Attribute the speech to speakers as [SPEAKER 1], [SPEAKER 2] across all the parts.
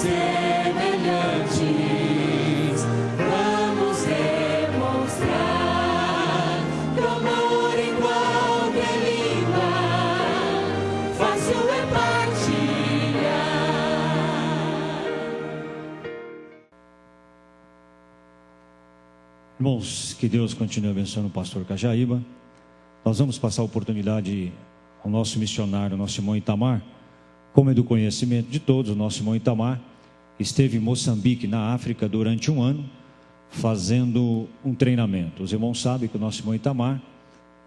[SPEAKER 1] semelhantes, vamos demonstrar que o amor igual delimpa, fácil é partilhar.
[SPEAKER 2] Irmãos, que Deus continue abençoando o pastor Cajaíba. Nós vamos passar a oportunidade ao nosso missionário, nosso irmão Itamar. Como é do conhecimento de todos, o nosso irmão Itamar esteve em Moçambique, na África, durante 1 ano, fazendo um treinamento. Os irmãos sabem que o nosso irmão Itamar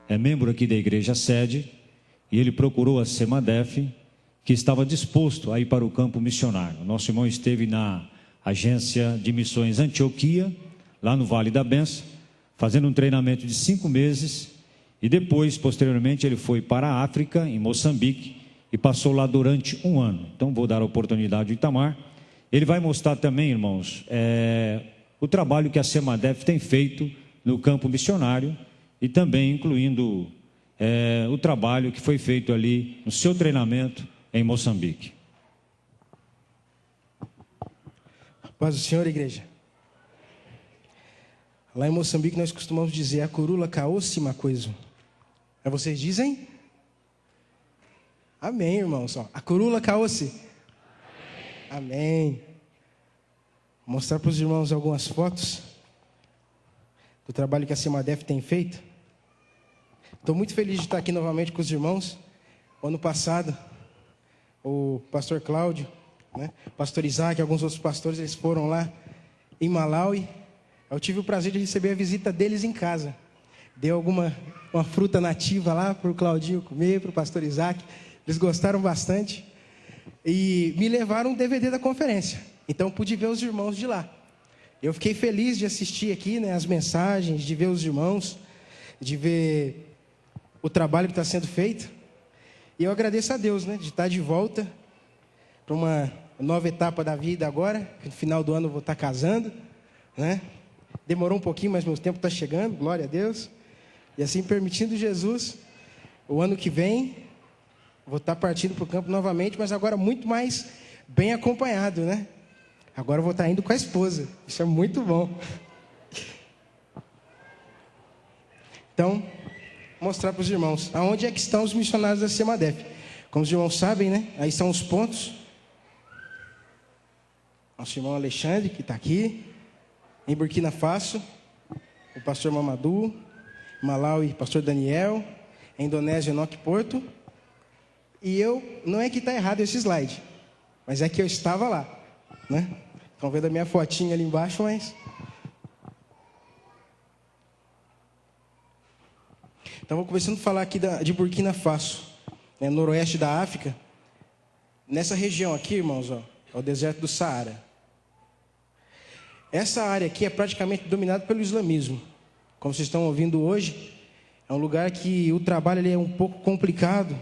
[SPEAKER 2] é membro aqui da igreja sede, e ele procurou a Semadef, que estava disposto a ir para o campo missionário. O nosso irmão esteve na agência de missões Antioquia, lá no Vale da Benção, fazendo um treinamento de 5 meses, e depois, posteriormente, ele foi para a África, em Moçambique, e passou lá durante 1 ano. Então, vou dar a oportunidade ao Itamar. Ele vai mostrar também, irmãos, o trabalho que a Semadef tem feito no campo missionário, e também incluindo o trabalho que foi feito ali no seu treinamento em Moçambique.
[SPEAKER 3] Paz do Senhor, igreja. Lá em Moçambique nós costumamos dizer a curula caosse macoiso. Vocês dizem? Amém, irmãos. A curula caosse. Amém. Vou mostrar para os irmãos algumas fotos do trabalho que a Semadef tem feito. Estou muito feliz de estar aqui novamente com os irmãos. Ano passado, o pastor Cláudio, o pastor Isaac, alguns outros pastores, eles foram lá em Malawi. Eu tive o prazer de receber a visita deles em casa. Deu uma fruta nativa lá para o Claudinho comer, para o pastor Isaac. Eles gostaram bastante. E me levaram um DVD da conferência. Então pude ver os irmãos de lá. Eu fiquei feliz de assistir aqui, as mensagens, de ver os irmãos, de ver o trabalho que está sendo feito. E eu agradeço a Deus, de estar de volta para uma nova etapa da vida agora. No final do ano eu vou estar casando, Demorou um pouquinho, mas meu tempo está chegando, glória a Deus. E assim, permitindo Jesus, o ano que vem, vou estar partindo para o campo novamente, mas agora muito mais bem acompanhado, Agora eu vou estar indo com a esposa, isso é muito bom. Então, mostrar para os irmãos, aonde é que estão os missionários da Semadef. Como os irmãos sabem, aí estão os pontos. Nosso irmão Alexandre, que está aqui. Em Burkina Faso, o pastor Mamadou. Malawi, pastor Daniel. Em Indonésia, Enoque Porto. E não é que está errado esse slide, mas é que eu estava lá, Estão vendo a minha fotinha ali embaixo, mas... Então, vou começando a falar aqui de Burkina Faso, noroeste da África. Nessa região aqui, irmãos, é o deserto do Saara. Essa área aqui é praticamente dominada pelo islamismo. Como vocês estão ouvindo hoje, é um lugar que o trabalho ali é um pouco complicado,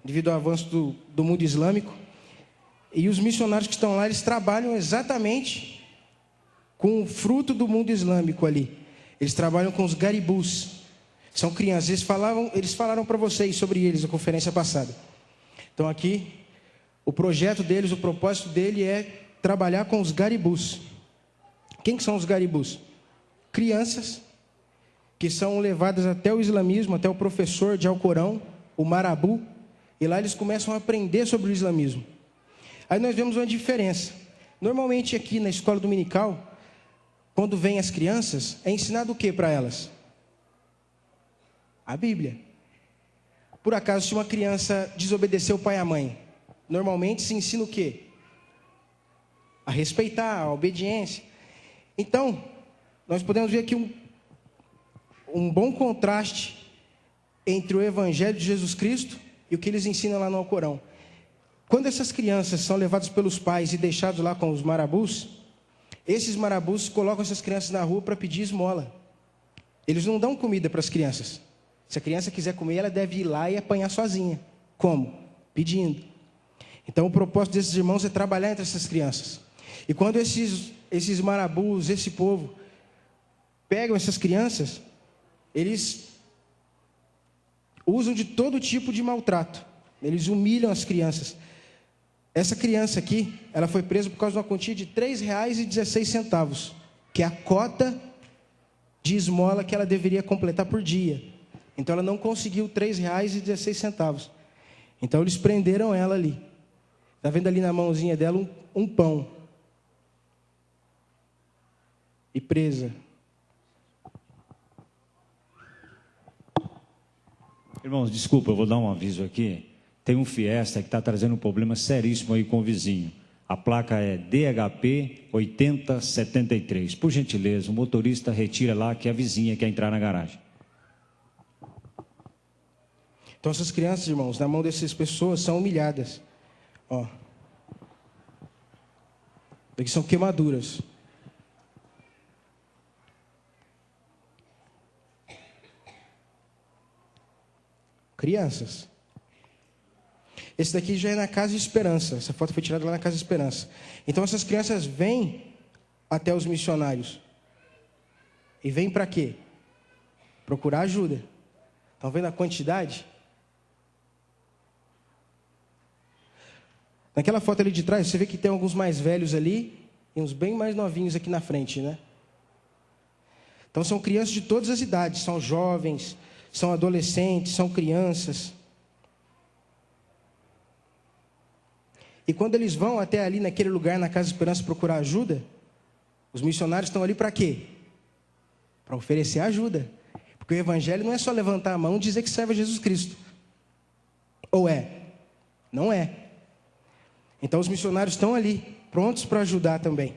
[SPEAKER 3] devido ao avanço do mundo islâmico. E os missionários que estão lá, eles trabalham exatamente com o fruto do mundo islâmico ali. Eles trabalham com os garibus. São crianças. Eles falaram para vocês sobre eles na conferência passada. Então aqui, o projeto deles, o propósito dele é trabalhar com os garibus. Quem que são os garibus? Crianças que são levadas até o islamismo, até o professor de Alcorão, o Marabu, e lá eles começam a aprender sobre o islamismo. Aí nós vemos uma diferença. Normalmente aqui na escola dominical, quando vêm as crianças, é ensinado o que para elas? A Bíblia. Por acaso, se uma criança desobedecer o pai e a mãe, normalmente se ensina o quê? A respeitar, a obediência. Então, nós podemos ver aqui um bom contraste entre o Evangelho de Jesus Cristo e o que eles ensinam lá no Alcorão. Quando essas crianças são levadas pelos pais e deixadas lá com os marabus, esses marabus colocam essas crianças na rua para pedir esmola. Eles não dão comida para as crianças. Se a criança quiser comer, ela deve ir lá e apanhar sozinha. Como? Pedindo. Então, o propósito desses irmãos é trabalhar entre essas crianças. E quando esses marabus, esse povo, pegam essas crianças, eles usam de todo tipo de maltrato. Eles humilham as crianças. Essa criança aqui, ela foi presa por causa de uma quantia de R$ 3,16, que é a cota de esmola que ela deveria completar por dia. Então ela não conseguiu R$ 3,16. Então eles prenderam ela ali. Está vendo ali na mãozinha dela um pão. E presa.
[SPEAKER 2] Irmãos, desculpa, eu vou dar um aviso aqui. Tem um Fiesta que está trazendo um problema seríssimo aí com o vizinho. A placa é DHP 8073. Por gentileza, o motorista retira lá que a vizinha quer entrar na garagem.
[SPEAKER 3] Então essas crianças, irmãos, na mão dessas pessoas são humilhadas. Ó. Aqui são queimaduras. Crianças. Esse daqui já é na Casa de Esperança. Essa foto foi tirada lá na Casa de Esperança. Então essas crianças vêm até os missionários. E vêm para quê? Procurar ajuda. Estão vendo a quantidade? Naquela foto ali de trás, você vê que tem alguns mais velhos ali e uns bem mais novinhos aqui na frente, né? Então são crianças de todas as idades, são jovens, são adolescentes, são crianças. E quando eles vão até ali naquele lugar, na Casa de Esperança, procurar ajuda, os missionários estão ali para quê? Para oferecer ajuda. Porque o evangelho não é só levantar a mão e dizer que serve a Jesus Cristo. Ou é? Não é. Então os missionários estão ali, prontos para ajudar também.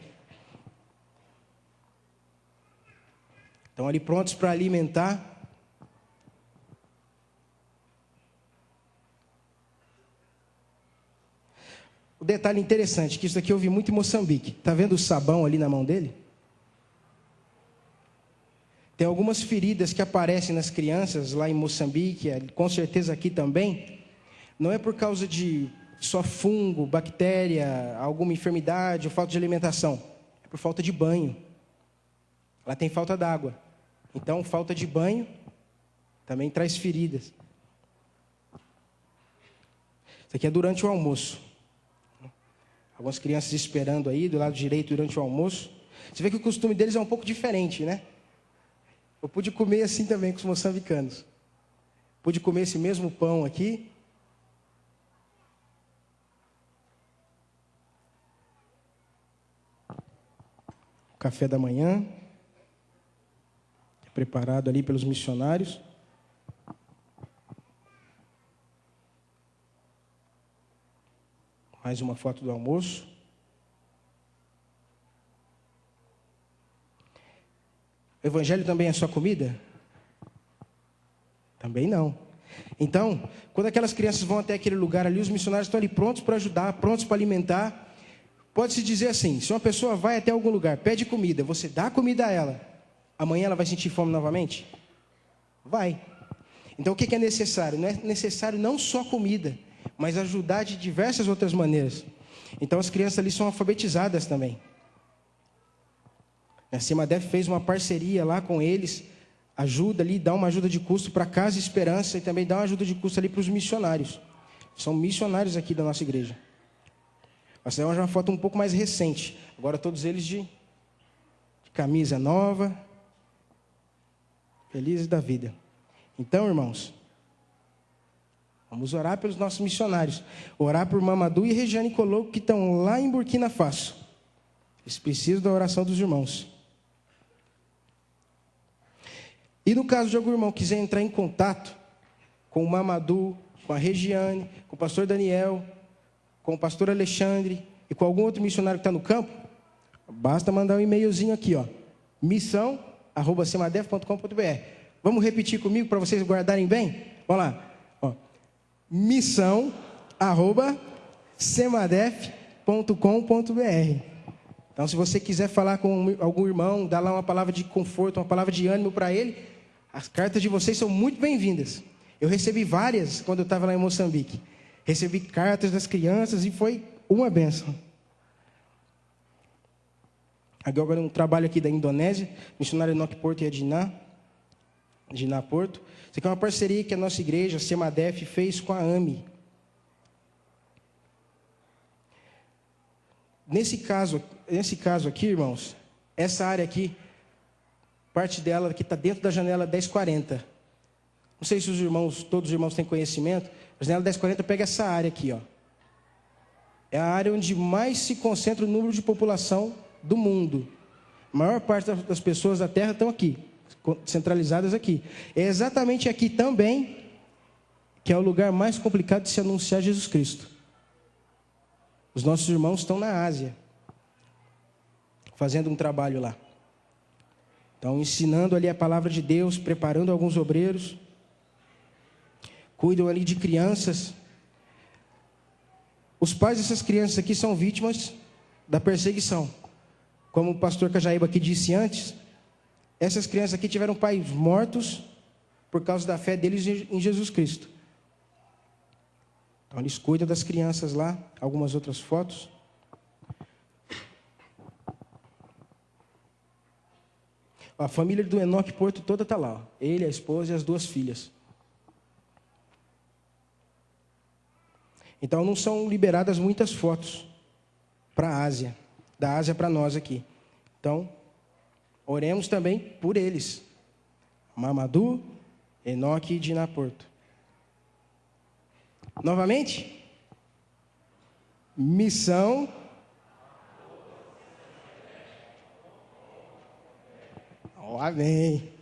[SPEAKER 3] Estão ali prontos para alimentar. O detalhe interessante, que isso aqui eu vi muito em Moçambique. Está vendo o sabão ali na mão dele? Tem algumas feridas que aparecem nas crianças lá em Moçambique, com certeza aqui também. Não é por causa de só fungo, bactéria, alguma enfermidade ou falta de alimentação. É por falta de banho. Ela tem falta d'água. Então, falta de banho também traz feridas. Isso aqui é durante o almoço. Algumas crianças esperando aí, do lado direito, durante o almoço. Você vê que o costume deles é um pouco diferente, né? Eu pude comer assim também com os moçambicanos. Pude comer esse mesmo pão aqui. Café da manhã. Preparado ali pelos missionários. Mais uma foto do almoço. O evangelho também é só comida? Também não. Então, quando aquelas crianças vão até aquele lugar ali, os missionários estão ali prontos para ajudar, prontos para alimentar. Pode-se dizer assim, se uma pessoa vai até algum lugar, pede comida, você dá comida a ela, amanhã ela vai sentir fome novamente? Vai. Então, o que é necessário? Não é necessário não só comida, mas ajudar de diversas outras maneiras. Então, as crianças ali são alfabetizadas também. A CEMADEF fez uma parceria lá com eles, ajuda ali, dá uma ajuda de custo para a Casa Esperança e também dá uma ajuda de custo ali para os missionários. São missionários aqui da nossa igreja. Essa é uma foto um pouco mais recente. Agora todos eles de camisa nova, felizes da vida. Então, irmãos, vamos orar pelos nossos missionários. Orar por Mamadou e Regiane Coloco, que estão lá em Burkina Faso. Eles precisam da oração dos irmãos. E no caso de algum irmão quiser entrar em contato com o Mamadou, com a Regiane, com o pastor Daniel, com o pastor Alexandre e com algum outro missionário que está no campo, basta mandar um e-mailzinho aqui, ó, missão@cemadef.com.br. Vamos repetir comigo para vocês guardarem bem? Vamos lá. Ó, missão@cemadef.com.br. Então, se você quiser falar com algum irmão, dar lá uma palavra de conforto, uma palavra de ânimo para ele, as cartas de vocês são muito bem-vindas. Eu recebi várias quando eu estava lá em Moçambique. Recebi cartas das crianças e foi uma bênção. Agora um trabalho aqui da Indonésia, missionário Enoque Porto e Adina Porto. Isso aqui é uma parceria que a nossa igreja, a CEMADEF, fez com a AMI. Nesse caso aqui, irmãos, essa área aqui, parte dela que está dentro da janela 1040. Não sei se todos os irmãos têm conhecimento, a janela 1040 pega essa área aqui, ó. É a área onde mais se concentra o número de população do mundo. A maior parte das pessoas da Terra estão aqui, centralizadas aqui. É exatamente aqui também que é o lugar mais complicado de se anunciar Jesus Cristo. Os nossos irmãos estão na Ásia, fazendo um trabalho lá. Então, ensinando ali a palavra de Deus, preparando alguns obreiros, cuidam ali de crianças. Os pais dessas crianças aqui são vítimas da perseguição. Como o pastor Cajaíba aqui disse antes, essas crianças aqui tiveram pais mortos por causa da fé deles em Jesus Cristo. Então, eles cuidam das crianças lá. Algumas outras fotos. A família do Enoque Porto toda está lá. Ó. Ele, a esposa e as 2 filhas. Então, não são liberadas muitas fotos para a Ásia. Da Ásia para nós aqui. Então, oremos também por eles. Mamadou, Enoque e Diná Porto. Novamente. Missão. Oh, amém.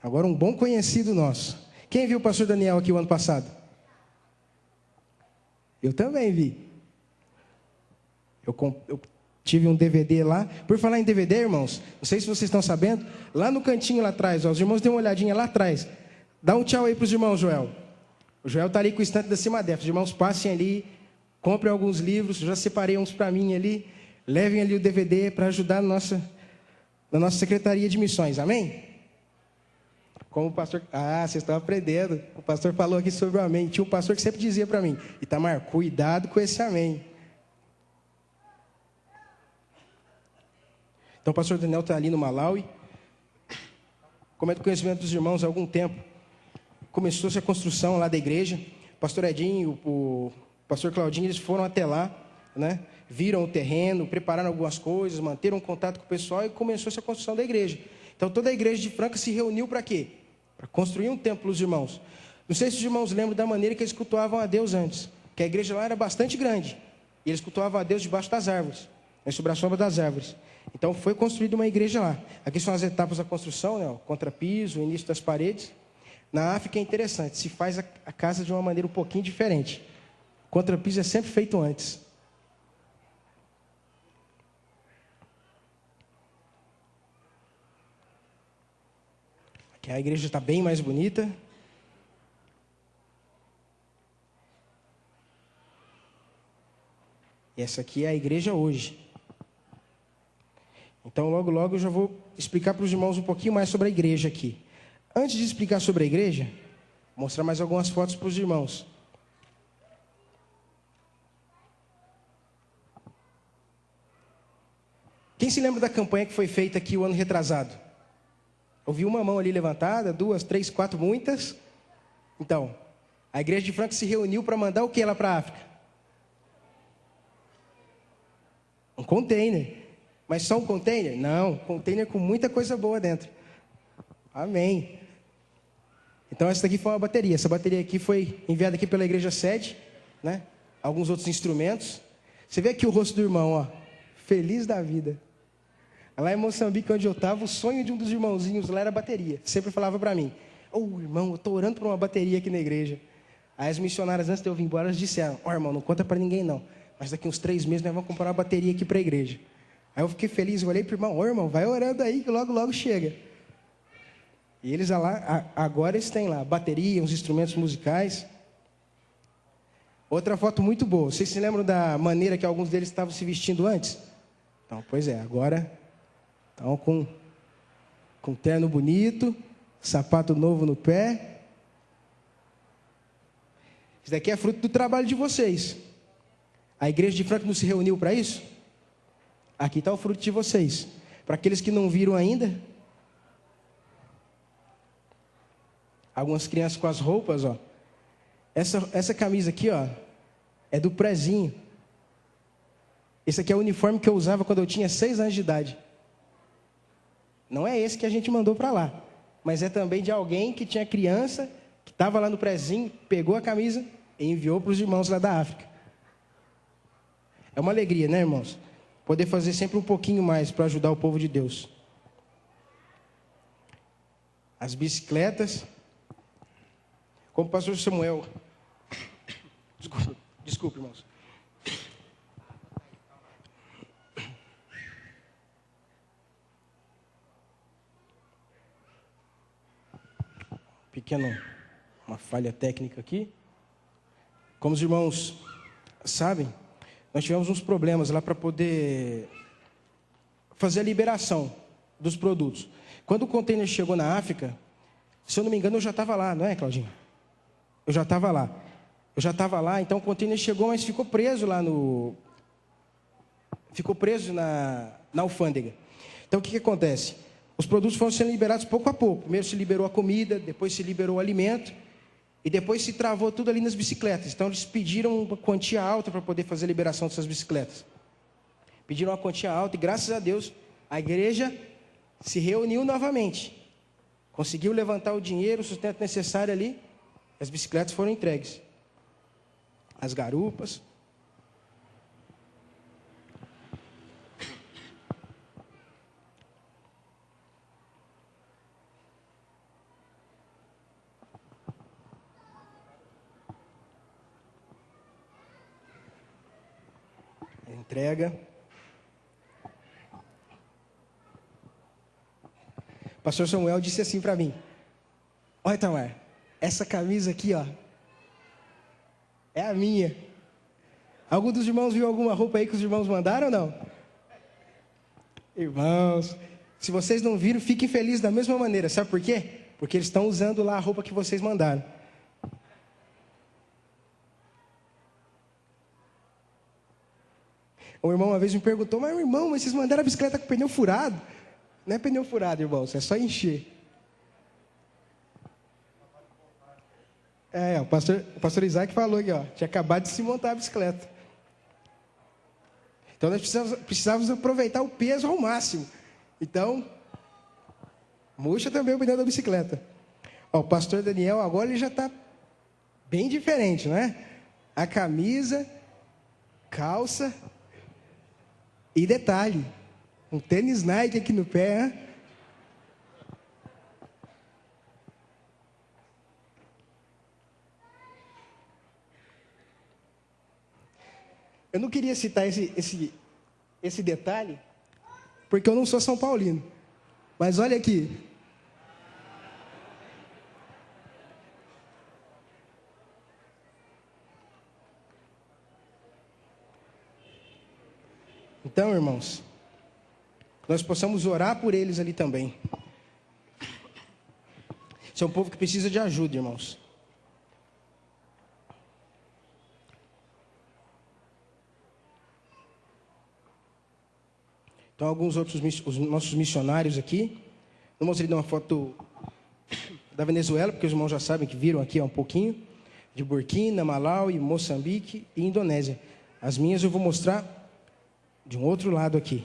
[SPEAKER 3] Agora um bom conhecido nosso. Quem viu o pastor Daniel aqui o ano passado? Eu também vi. Eu tive um DVD lá. Por falar em DVD, irmãos, não sei se vocês estão sabendo, lá no cantinho lá atrás, ó, os irmãos dêem uma olhadinha lá atrás. Dá um tchau aí para os irmãos, Joel. O Joel está ali com o estante da Cimadef. Os irmãos passem ali, comprem alguns livros, já separei uns para mim ali, levem ali o DVD para ajudar na nossa Secretaria de Missões, amém? Como o pastor... vocês estão aprendendo. O pastor falou aqui sobre o amém. Tinha um pastor que sempre dizia para mim, Itamar, cuidado com esse amém. Então o pastor Daniel está ali no Malawi. Como é do conhecimento dos irmãos há algum tempo, começou-se a construção lá da igreja. O pastor Edinho, o pastor Claudinho, eles foram até lá, né? Viram o terreno, prepararam algumas coisas, manteram contato com o pessoal e começou-se a construção da igreja. Então toda a igreja de Franca se reuniu para quê? Para construir um templo para os irmãos. Não sei se os irmãos lembram da maneira que eles cultuavam a Deus antes, que a igreja lá era bastante grande, e eles cultuavam a Deus debaixo das árvores, sobre a sombra das árvores. Então foi construída uma igreja lá. Aqui são as etapas da construção, né? O contrapiso, o início das paredes. Na África é interessante, se faz a casa de uma maneira um pouquinho diferente. O contrapiso é sempre feito antes. Aqui a igreja está bem mais bonita. E essa aqui é a igreja hoje. Então, logo, logo eu já vou explicar para os irmãos um pouquinho mais sobre a igreja aqui. Antes de explicar sobre a igreja, vou mostrar mais algumas fotos para os irmãos. Quem se lembra da campanha que foi feita aqui o ano retrasado? Ouvi uma mão ali levantada, 2, 3, 4, muitas. Então, a igreja de Franca se reuniu para mandar o que lá para a África? Um container. Mas só um container? Não, container com muita coisa boa dentro. Amém. Então essa daqui foi uma bateria. Essa bateria aqui foi enviada aqui pela igreja sede, né? Alguns outros instrumentos. Você vê aqui o rosto do irmão, ó, feliz da vida. Lá em Moçambique, onde eu estava, o sonho de um dos irmãozinhos lá era bateria. Sempre falava para mim, irmão, eu estou orando por uma bateria aqui na igreja. Aí as missionárias, antes de eu vir embora, elas disseram, irmão, não conta para ninguém não. Mas daqui uns 3 meses nós vamos comprar uma bateria aqui para a igreja. Aí eu fiquei feliz, eu olhei para o irmão, irmão, vai orando aí que logo, logo chega. E eles lá, agora eles têm lá bateria, uns instrumentos musicais. Outra foto muito boa. Vocês se lembram da maneira que alguns deles estavam se vestindo antes? Então, pois é, agora estão com terno bonito, sapato novo no pé. Isso daqui é fruto do trabalho de vocês. A igreja de Franca não se reuniu para isso? Aqui está o fruto de vocês. Para aqueles que não viram ainda, algumas crianças com as roupas, ó. Essa camisa aqui, ó, é do prezinho. Esse aqui é o uniforme que eu usava quando eu tinha 6 anos de idade. Não é esse que a gente mandou para lá, mas é também de alguém que tinha criança, que estava lá no prezinho, pegou a camisa e enviou para os irmãos lá da África. É uma alegria, né, irmãos? Poder fazer sempre um pouquinho mais para ajudar o povo de Deus. As bicicletas, como o pastor Samuel. Desculpe, irmãos. Uma falha técnica aqui. Como os irmãos sabem, nós tivemos uns problemas lá para poder fazer a liberação dos produtos. Quando o container chegou na África, se eu não me engano, eu já estava lá, não é, Claudinho? Eu já estava lá, então o container chegou, mas ficou preso lá Ficou preso na alfândega. Então, o que acontece? Os produtos foram sendo liberados pouco a pouco. Primeiro se liberou a comida, depois se liberou o alimento, e depois se travou tudo ali nas bicicletas. Então, eles pediram uma quantia alta para poder fazer a liberação dessas bicicletas. Pediram uma quantia alta, e graças a Deus, a igreja se reuniu novamente. Conseguiu levantar o dinheiro, o sustento necessário ali, as bicicletas foram entregues. As garupas. A entrega. O pastor Samuel disse assim para mim: olha, Tamar, essa camisa aqui, ó, é a minha. Algum dos irmãos viu alguma roupa aí que os irmãos mandaram ou não? Irmãos, se vocês não viram, fiquem felizes da mesma maneira. Sabe por quê? Porque eles estão usando lá a roupa que vocês mandaram. Um irmão uma vez me perguntou: mas irmão, mas vocês mandaram a bicicleta com pneu furado? Não é pneu furado, irmãos, é só encher. O pastor Isaac falou aqui, ó, tinha acabado de se montar a bicicleta. Então nós precisávamos aproveitar o peso ao máximo. Então, murcha também o pneu da bicicleta. Ó, o pastor Daniel agora ele já está bem diferente, não é? A camisa, calça e detalhe, um tênis Nike aqui no pé, hein? Eu não queria citar esse detalhe, porque eu não sou São Paulino. Mas olha aqui. Então, irmãos, nós possamos orar por eles ali também. Esse é um povo que precisa de ajuda, irmãos. Então, alguns outros, os nossos missionários aqui. Vamos ali dar uma foto da Venezuela, porque os irmãos já sabem que viram aqui um pouquinho. De Burkina, Malawi, Moçambique e Indonésia. As minhas eu vou mostrar de um outro lado aqui.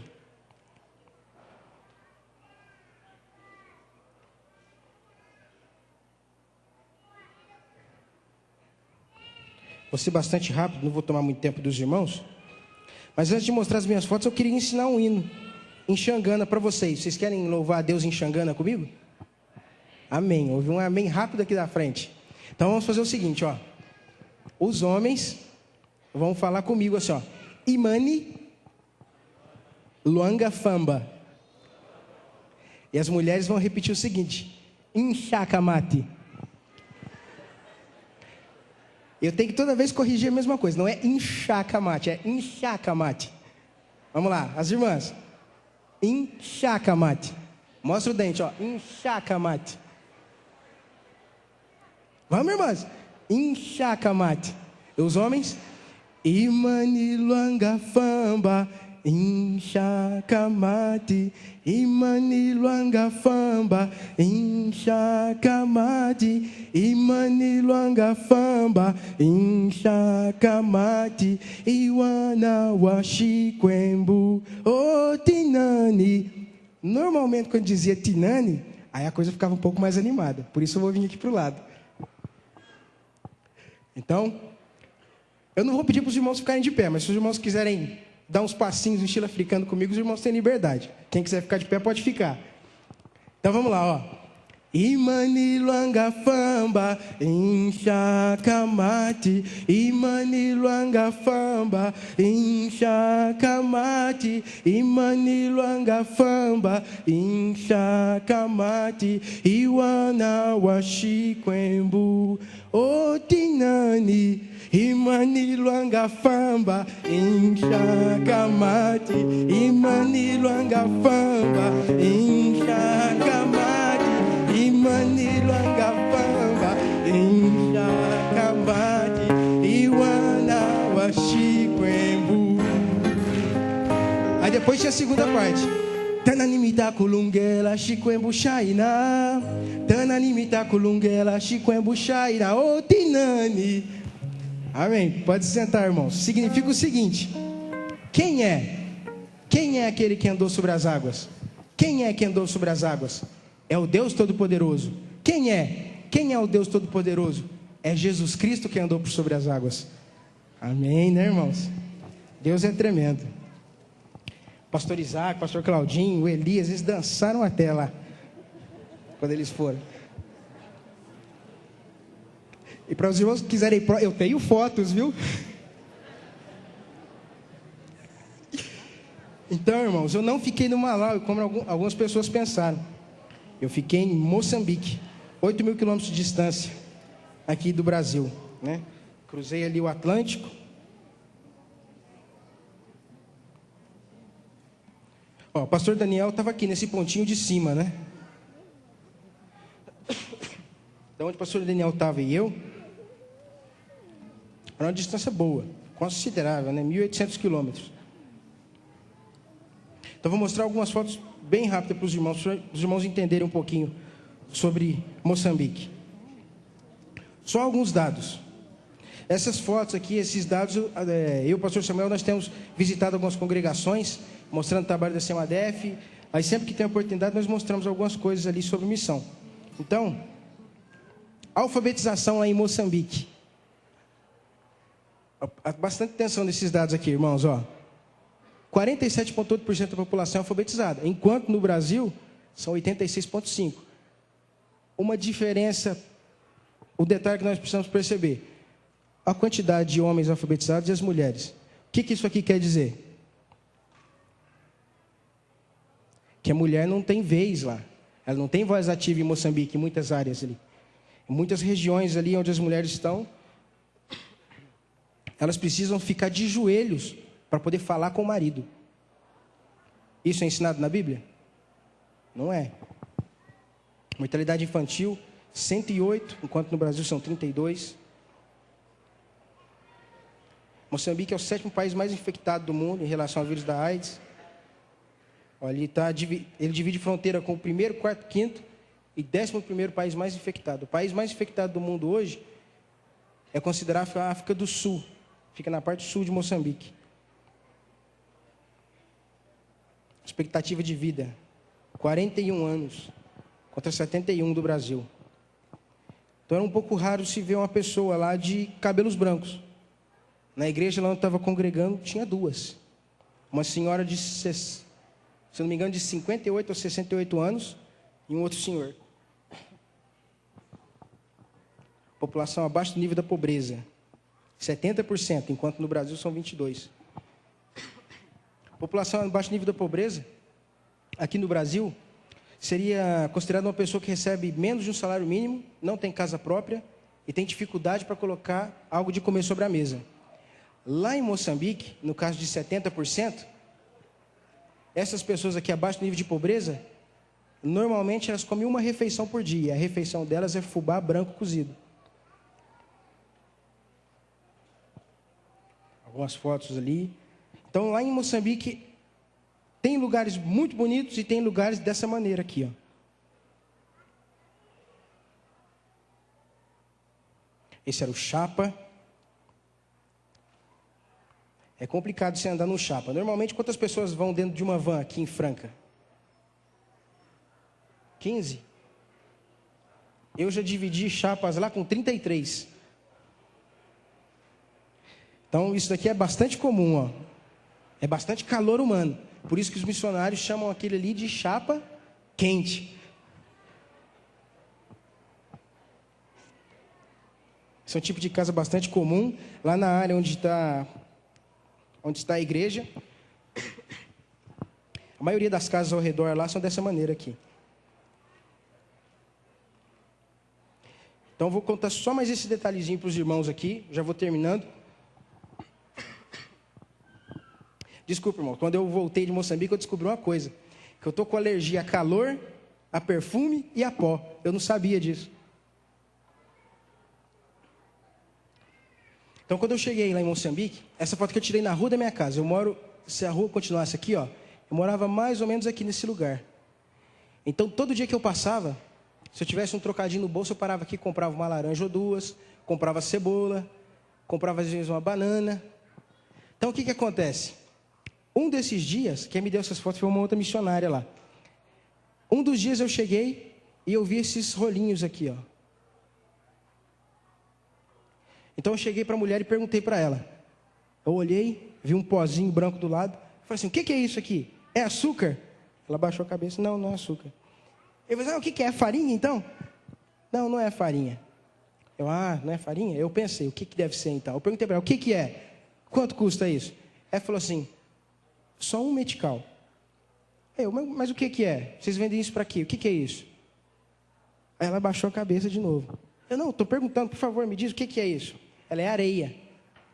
[SPEAKER 3] Vou ser bastante rápido, não vou tomar muito tempo dos irmãos. Mas antes de mostrar as minhas fotos, eu queria ensinar um hino em Xangana para vocês. Vocês querem louvar a Deus em Xangana comigo? Amém. Houve um amém rápido aqui da frente. Então vamos fazer o seguinte, ó. Os homens vão falar comigo assim, ó. Imani Luanga Famba. E as mulheres vão repetir o seguinte: Inchakamati. Eu tenho que toda vez corrigir a mesma coisa. Não é Inchakamati, é Inchakamati. Vamos lá, as irmãs. Inchakamati. Mostra o dente, ó. Inchakamati. Vamos, irmãs. Inchakamati. E os homens? Imani Luanga Famba. Inchakamati, Imani Luanga Famba, Inchakamati, Imani Luanga Famba, Inchakamati, Iwana Washikwembu, O Tinani. Normalmente, quando dizia Tinani, aí a coisa ficava um pouco mais animada. Por isso eu vou vir aqui para o lado. Então, eu não vou pedir para os irmãos ficarem de pé, mas se os irmãos quiserem dar uns passinhos no estilo africano comigo, os irmãos têm liberdade. Quem quiser ficar de pé, pode ficar. Então, vamos lá, ó. Imani Luanga Famba, Inchakamati, Imani Luanga Famba, Inchakamati, Imani Luanga Famba, Inchakamati, Iwana Washikwembu, Otinani, Imani Luanga Famba, Inchakamati, Imani Luanga Famba, Inchakamati, Imani Luanga Famba, Inchakamati, Iwana Washikwembu. Aí depois tinha a segunda parte. Tananimita kulungela, Shikwembu Shaina. Tananimita kulungela, Shikwembu Shaina. O Tinani. Amém. Pode sentar, irmãos. Significa o seguinte: quem é? Quem é aquele que andou sobre as águas? Quem é que andou sobre as águas? É o Deus Todo-Poderoso. Quem é? Quem é o Deus Todo-Poderoso? É Jesus Cristo que andou por sobre as águas. Amém, né, irmãos? Deus é tremendo. Pastor Isaac, pastor Claudinho, o Elias, eles dançaram até lá, quando eles foram. E para os irmãos que quiserem, eu tenho fotos, viu? Então, irmãos, eu não fiquei no Malawi, como algumas pessoas pensaram. Eu fiquei em Moçambique, 8.000 quilômetros de distância aqui do Brasil, né? Cruzei ali o Atlântico. Ó, o pastor Daniel estava aqui nesse pontinho de cima, né? Da onde o pastor Daniel estava e eu, era uma distância boa, considerável, né? 1.800 quilômetros. Então, vou mostrar algumas fotos bem rápidas para os irmãos entenderem um pouquinho sobre Moçambique. Só alguns dados. Essas fotos aqui, esses dados, eu e o pastor Samuel, nós temos visitado algumas congregações, mostrando o trabalho da CEMADEF. Aí, sempre que tem oportunidade, nós mostramos algumas coisas ali sobre missão. Então, alfabetização lá em Moçambique. Bastante atenção nesses dados aqui, irmãos, ó. 47,8% da população é alfabetizada, enquanto no Brasil são 86,5%. Uma diferença, o detalhe que nós precisamos perceber: a quantidade de homens alfabetizados e as mulheres. O que isso aqui quer dizer? Que a mulher não tem vez lá, ela não tem voz ativa em Moçambique, em muitas áreas ali. Em muitas regiões ali onde as mulheres estão, elas precisam ficar de joelhos para poder falar com o marido. Isso é ensinado na Bíblia? Não é. Mortalidade infantil, 108, enquanto no Brasil são 32. Moçambique é o 7º país mais infectado do mundo em relação ao vírus da AIDS. Olha, ele divide fronteira com o 1º, 4º, 5º e 11º país mais infectado. O país mais infectado do mundo hoje é considerado a África do Sul. Fica na parte sul de Moçambique. Expectativa de vida, 41 anos, contra 71 do Brasil. Então era um pouco raro se ver uma pessoa lá de cabelos brancos. Na igreja lá onde eu estava congregando, tinha duas. Uma senhora de, se não me engano, de 58 ou 68 anos e um outro senhor. População abaixo do nível da pobreza, 70%, enquanto no Brasil são 22%. População abaixo do nível da pobreza, aqui no Brasil, seria considerada uma pessoa que recebe menos de um salário mínimo, não tem casa própria e tem dificuldade para colocar algo de comer sobre a mesa. Lá em Moçambique, no caso de 70%, essas pessoas aqui abaixo do nível de pobreza, normalmente elas comem uma refeição por dia. A refeição delas é fubá branco cozido. Algumas fotos ali. Então, lá em Moçambique, Tem lugares muito bonitos e tem lugares dessa maneira aqui, ó. Esse era o Chapa. É complicado você andar no Chapa. Normalmente, quantas pessoas vão dentro de uma van aqui em Franca? 15? Eu já dividi chapas lá com 33. Então, isso daqui é bastante comum, ó. É bastante calor humano. Por isso que os missionários chamam aquele ali de chapa quente. Esse é um tipo de casa bastante comum. Lá na área onde está a igreja. A maioria das casas ao redor lá são dessa maneira aqui. Então, eu vou contar só mais esse detalhezinho para os irmãos aqui. Já vou terminando. Desculpa, irmão. Quando eu voltei de Moçambique, eu descobri uma coisa. Que eu estou com alergia a calor, a perfume e a pó. Eu não sabia disso. Então, quando eu cheguei lá em Moçambique, essa foto que eu tirei na rua da minha casa. Se a rua continuasse aqui, ó, eu morava mais ou menos aqui nesse lugar. Então, todo dia que eu passava, se eu tivesse um trocadinho no bolso, eu parava aqui, comprava uma laranja ou duas, comprava cebola, comprava às vezes uma banana. Então, o que acontece? Um desses dias, quem me deu essas fotos foi uma outra missionária lá. Um dos dias eu cheguei e eu vi esses rolinhos aqui, ó. Então eu cheguei para a mulher e perguntei para ela. Eu olhei, vi um pozinho branco do lado. Falei assim, o que é isso aqui? É açúcar? Ela baixou a cabeça, não, não é açúcar. Eu falei, o que é? É farinha então? Não, não é farinha. Não é farinha? Eu pensei, o que deve ser então? Eu perguntei para ela, o que é? Quanto custa isso? Ela falou assim, só um metical. Mas o que é? Vocês vendem isso para quê? O que é isso? Aí ela baixou a cabeça de novo. Eu não, estou perguntando, por favor, me diz o que é isso? Ela é areia.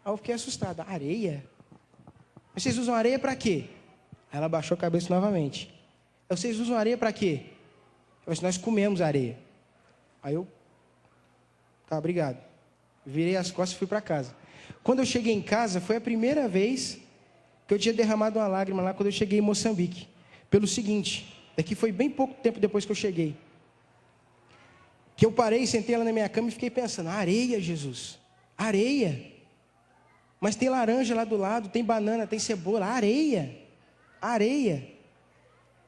[SPEAKER 3] Aí eu fiquei assustada. Areia? Mas vocês usam areia para quê? Aí ela baixou a cabeça novamente. Vocês usam areia para quê? Eu falei assim, nós comemos areia. Aí eu, tá, obrigado. Virei as costas e fui para casa. Quando eu cheguei em casa, foi a primeira vez que eu tinha derramado uma lágrima lá quando eu cheguei em Moçambique. Pelo seguinte, daqui foi bem pouco tempo depois que eu cheguei. Que eu parei, sentei lá na minha cama e fiquei pensando, areia, Jesus, areia. Mas tem laranja lá do lado, tem banana, tem cebola, areia.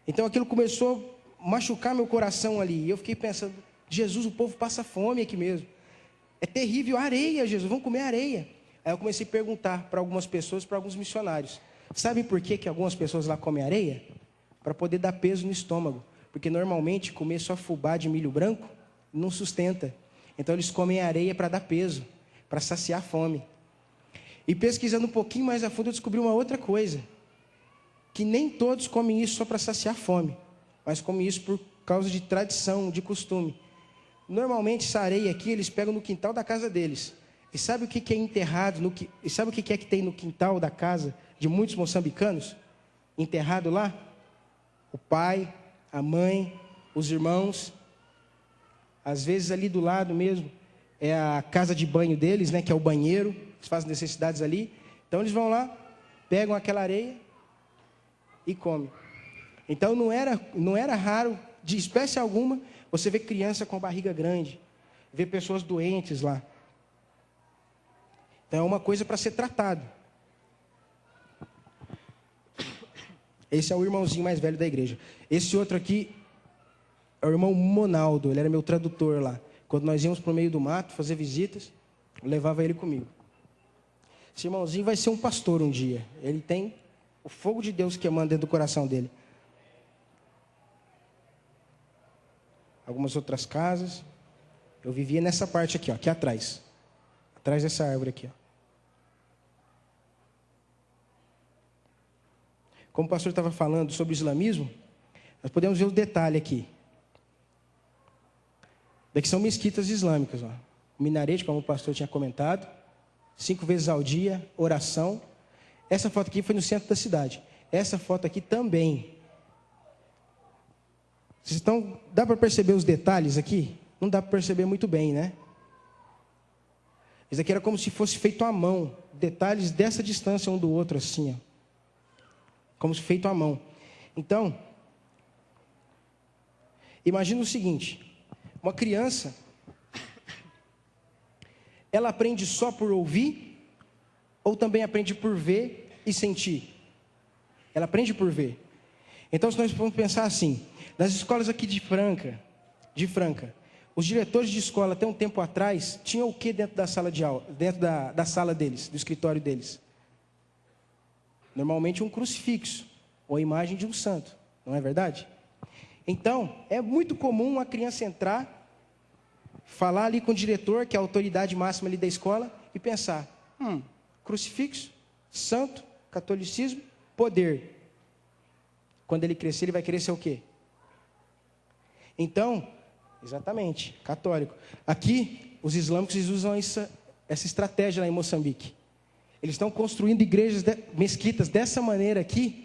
[SPEAKER 3] Então aquilo começou a machucar meu coração ali. E eu fiquei pensando, Jesus, o povo passa fome aqui mesmo. É terrível, areia, Jesus, vamos comer areia. Aí eu comecei a perguntar para algumas pessoas, para alguns missionários. Sabem por que algumas pessoas lá comem areia? Para poder dar peso no estômago. Porque normalmente comer só fubá de milho branco não sustenta. Então eles comem areia para dar peso, para saciar a fome. E pesquisando um pouquinho mais a fundo, eu descobri uma outra coisa. Que nem todos comem isso só para saciar a fome, mas comem isso por causa de tradição, de costume. Normalmente essa areia aqui, eles pegam no quintal da casa deles. E sabe o que é enterrado, e sabe o que é que tem no quintal da casa de muitos moçambicanos? Enterrado lá? O pai, a mãe, os irmãos. Às vezes ali do lado mesmo é a casa de banho deles, né, que é o banheiro, eles fazem necessidades ali. Então eles vão lá, pegam aquela areia e comem. Então não era raro, de espécie alguma, você vê criança com barriga grande, vê pessoas doentes lá. Então é uma coisa para ser tratado. Esse é o irmãozinho mais velho da igreja. Esse outro aqui é o irmão Monaldo, ele era meu tradutor lá. Quando nós íamos para o meio do mato fazer visitas, eu levava ele comigo. Esse irmãozinho vai ser um pastor um dia. Ele tem o fogo de Deus queimando dentro do coração dele. Algumas outras casas. Eu vivia nessa parte aqui, ó, aqui atrás. Atrás dessa árvore aqui, ó. Como o pastor estava falando sobre o islamismo, nós podemos ver o detalhe aqui. Daqui são mesquitas islâmicas, ó. O minarete, como o pastor tinha comentado, 5 vezes ao dia, oração. Essa foto aqui foi no centro da cidade. Essa foto aqui também. Então, dá para perceber os detalhes aqui? Não dá para perceber muito bem, né? Isso aqui era como se fosse feito à mão. Detalhes dessa distância um do outro, assim, ó. Como se feito à mão. Então, imagina o seguinte, uma criança, ela aprende só por ouvir, ou também aprende por ver e sentir? Ela aprende por ver. Então, se nós formos pensar assim, nas escolas aqui de Franca, os diretores de escola, até um tempo atrás, tinham o que dentro da sala de aula, dentro da sala deles, do escritório deles? Normalmente um crucifixo, ou a imagem de um santo, não é verdade? Então, é muito comum uma criança entrar, falar ali com o diretor, que é a autoridade máxima ali da escola, e pensar, crucifixo, santo, catolicismo, poder. Quando ele crescer, ele vai querer ser o quê? Então, exatamente, católico. Aqui, os islâmicos usam essa estratégia lá em Moçambique. Eles estão construindo igrejas, mesquitas dessa maneira aqui,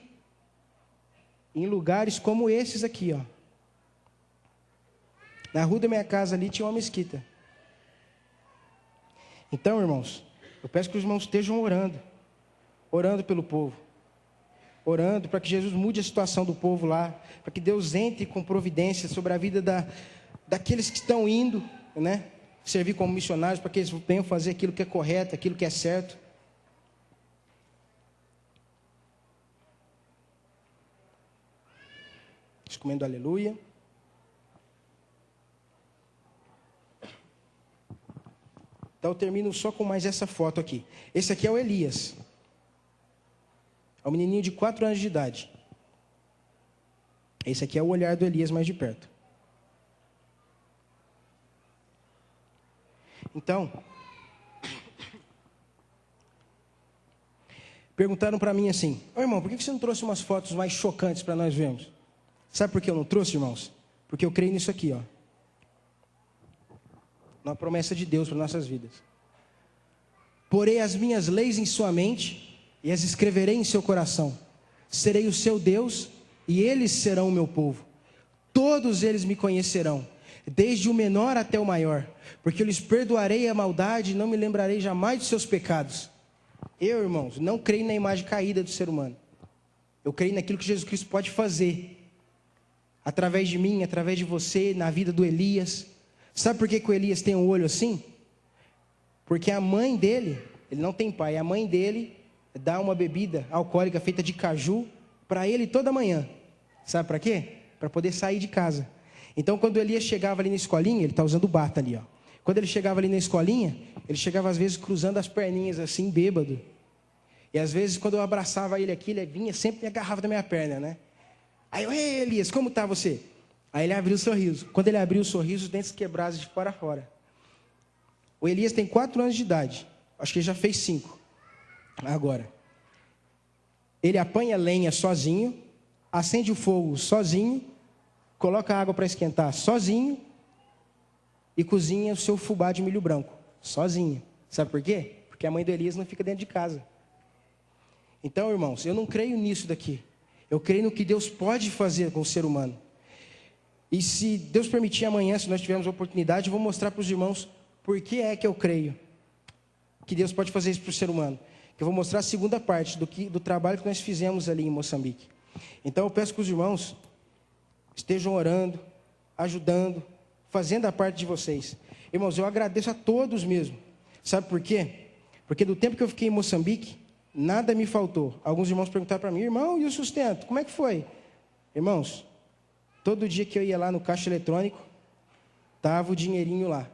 [SPEAKER 3] em lugares como esses aqui, ó. Na rua da minha casa ali tinha uma mesquita. Então, irmãos, eu peço que os irmãos estejam orando pelo povo. Orando para que Jesus mude a situação do povo lá, para que Deus entre com providência sobre a vida daqueles que estão indo, né, servir como missionários, para que eles venham fazer aquilo que é correto, aquilo que é certo. Comendo aleluia. Então eu termino só com mais essa foto aqui. Esse aqui é o Elias. É um menininho de 4 anos de idade. Esse aqui é o olhar do Elias mais de perto. Então, perguntaram para mim assim, irmão, por que você não trouxe umas fotos mais chocantes para nós vermos? Sabe por que eu não trouxe, irmãos? Porque eu creio nisso aqui, ó. Na promessa de Deus para nossas vidas. Porei as minhas leis em sua mente e as escreverei em seu coração. Serei o seu Deus e eles serão o meu povo. Todos eles me conhecerão, desde o menor até o maior, porque eu lhes perdoarei a maldade e não me lembrarei jamais de seus pecados. Eu, irmãos, não creio na imagem caída do ser humano. Eu creio naquilo que Jesus Cristo pode fazer. Através de mim, através de você, na vida do Elias. Sabe por que o Elias tem um olho assim? Porque a mãe dele, ele não tem pai, a mãe dele dá uma bebida alcoólica feita de caju para ele toda manhã. Sabe para quê? Para poder sair de casa. Então, quando Elias chegava ali na escolinha, ele está usando bata ali, ó. Quando ele chegava ali na escolinha, ele chegava às vezes cruzando as perninhas assim, bêbado. E às vezes, quando eu abraçava ele aqui, ele vinha sempre me agarrava da minha perna, né? Aí eu, ei, Elias, como está você? Aí ele abriu o sorriso. Quando ele abriu o sorriso, os dentes quebrados de fora a fora. O Elias tem 4 anos de idade. Acho que ele já fez 5. Agora. Ele apanha lenha sozinho, acende o fogo sozinho, coloca água para esquentar sozinho e cozinha o seu fubá de milho branco. Sozinho. Sabe por quê? Porque a mãe do Elias não fica dentro de casa. Então, irmãos, eu não creio nisso daqui. Eu creio no que Deus pode fazer com o ser humano. E se Deus permitir amanhã, se nós tivermos a oportunidade, eu vou mostrar para os irmãos por que é que eu creio que Deus pode fazer isso para o ser humano. Eu vou mostrar a segunda parte do trabalho que nós fizemos ali em Moçambique. Então eu peço que os irmãos estejam orando, ajudando, fazendo a parte de vocês. Irmãos, eu agradeço a todos mesmo. Sabe por quê? Porque do tempo que eu fiquei em Moçambique, nada me faltou. Alguns irmãos perguntaram para mim, irmão, e o sustento? Como é que foi? Irmãos, todo dia que eu ia lá no caixa eletrônico, estava o dinheirinho lá.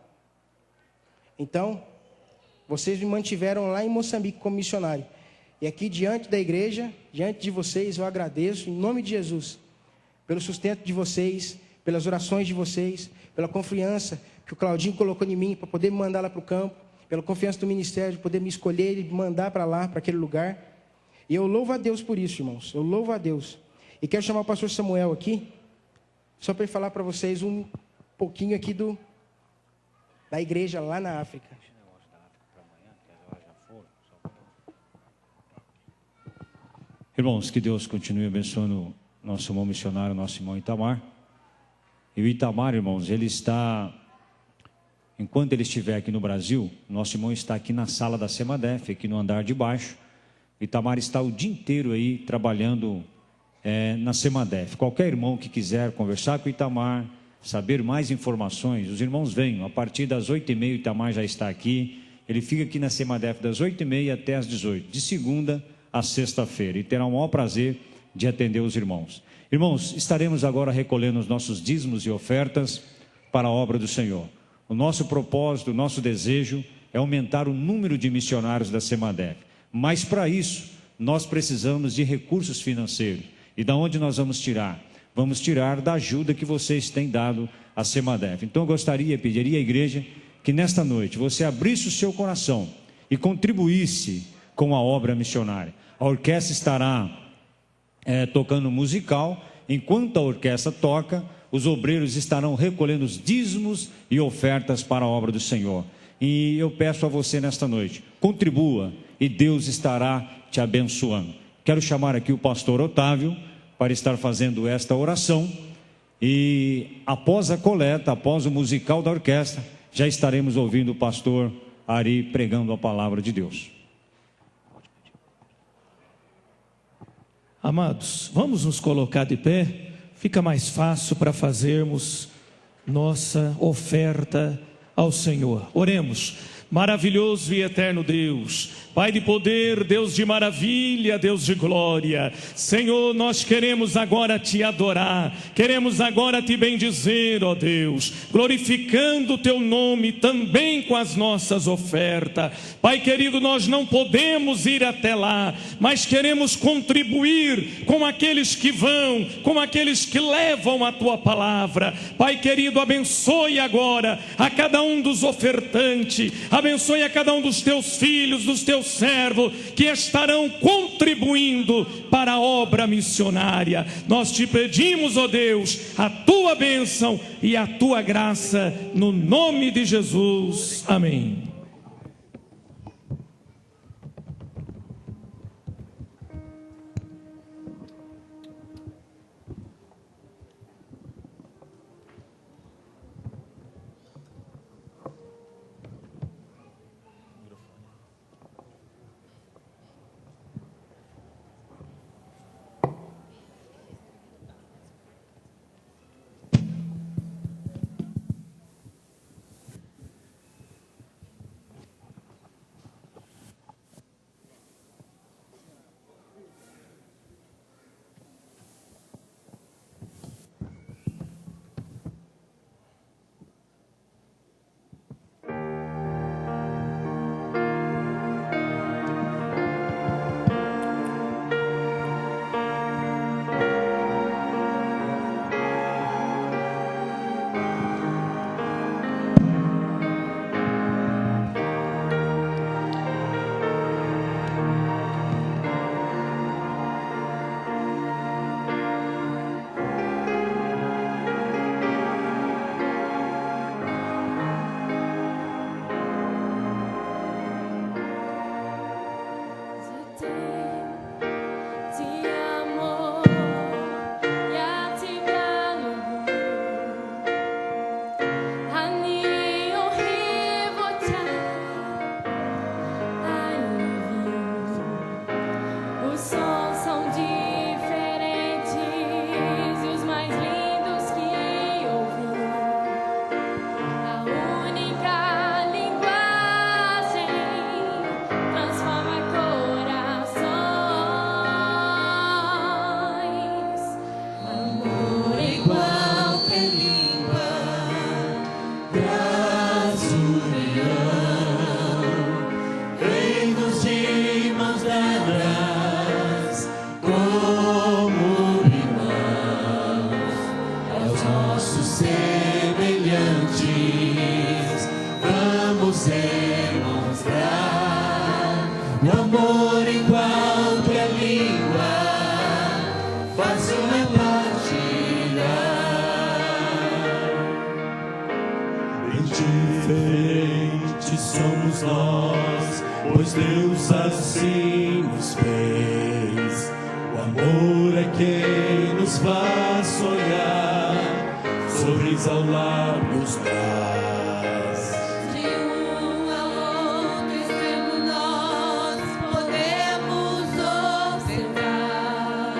[SPEAKER 3] Então, vocês me mantiveram lá em Moçambique como missionário. E aqui diante da igreja, diante de vocês, eu agradeço, em nome de Jesus, pelo sustento de vocês, pelas orações de vocês, pela confiança que o Claudinho colocou em mim para poder me mandar lá para o campo, pela confiança do ministério de poder me escolher e me mandar para lá, para aquele lugar. E eu louvo a Deus por isso, irmãos. Eu louvo a Deus. E quero chamar o pastor Samuel aqui, só para ele falar para vocês um pouquinho aqui da igreja lá na África.
[SPEAKER 2] Irmãos, que Deus continue abençoando nosso irmão missionário, nosso irmão Itamar. E o Itamar, irmãos, ele está, enquanto ele estiver aqui no Brasil, nosso irmão está aqui na sala da Semadef, aqui no andar de baixo. O Itamar está o dia inteiro aí trabalhando na Semadef. Qualquer irmão que quiser conversar com o Itamar, saber mais informações, os irmãos venham. A partir das 8h30 o Itamar já está aqui. Ele fica aqui na Semadef das 8h30 até as 18h, de segunda a sexta-feira, e terá o maior prazer de atender os irmãos. Irmãos, estaremos agora recolhendo os nossos dízimos e ofertas para a obra do Senhor. O nosso propósito, o nosso desejo é aumentar o número de missionários da Semadef. Mas para isso, nós precisamos de recursos financeiros. E da onde nós vamos tirar? Vamos tirar da ajuda que vocês têm dado à Semadef. Então eu gostaria, pediria à igreja que nesta noite você abrisse o seu coração e contribuísse com a obra missionária. A orquestra estará tocando musical. Enquanto a orquestra toca, os obreiros estarão recolhendo os dízimos e ofertas para a obra do Senhor. E eu peço a você nesta noite, contribua e Deus estará te abençoando. Quero chamar aqui o pastor Otávio para estar fazendo esta oração. E após a coleta, após o musical da orquestra, já estaremos ouvindo o pastor Ari pregando a palavra de Deus.
[SPEAKER 4] Amados, vamos nos colocar de pé, fica mais fácil para fazermos nossa oferta ao Senhor. Oremos. Maravilhoso e eterno Deus, Pai de poder, Deus de maravilha, Deus de glória, Senhor, nós queremos agora te adorar, queremos agora te bendizer, ó Deus, glorificando o teu nome também com as nossas ofertas. Pai querido, nós não podemos ir até lá, mas queremos contribuir com aqueles que vão, com aqueles que levam a tua palavra. Pai querido, abençoe agora a cada um dos ofertantes, abençoe a cada um dos teus filhos, dos teus servos, que estarão contribuindo para a obra missionária. Nós te pedimos, ó Deus, a tua bênção e a tua graça, no nome de Jesus. Amém.
[SPEAKER 1] Indiferentes somos nós, pois Deus assim nos fez. O amor é quem nos faz sonhar, sorriso ao lábios traz.
[SPEAKER 5] De um ao outro extremo nós podemos observar.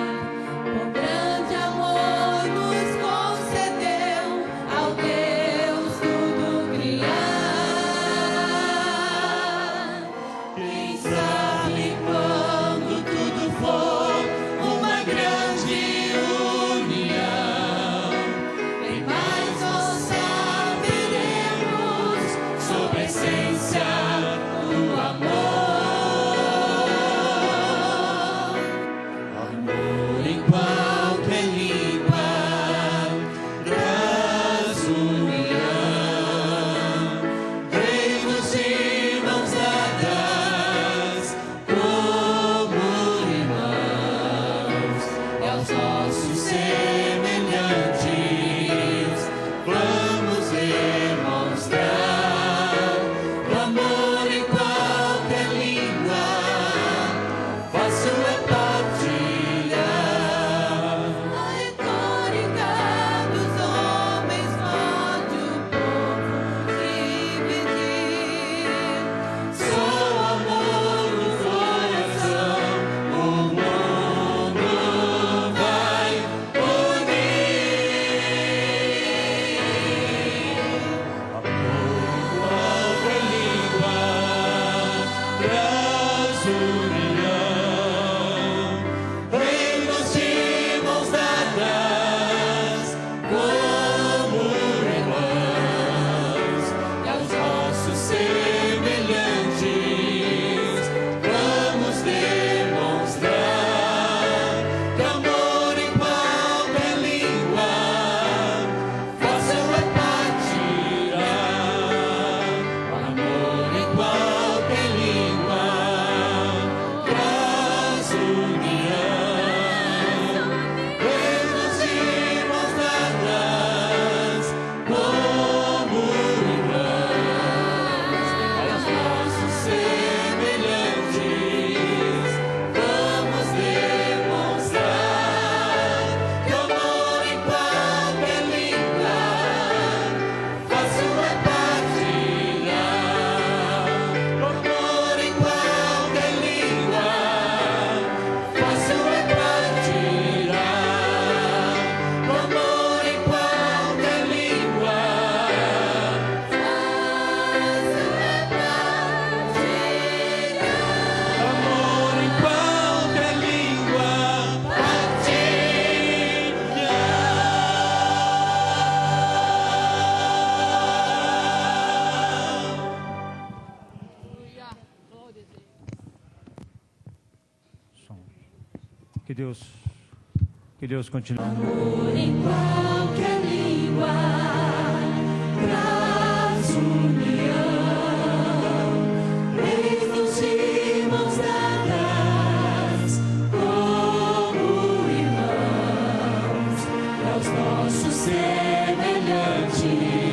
[SPEAKER 2] Que Deus continue.
[SPEAKER 5] Amor em qualquer língua traz união. Eis-nos de mãos dadas como irmãos, aos nossos semelhantes.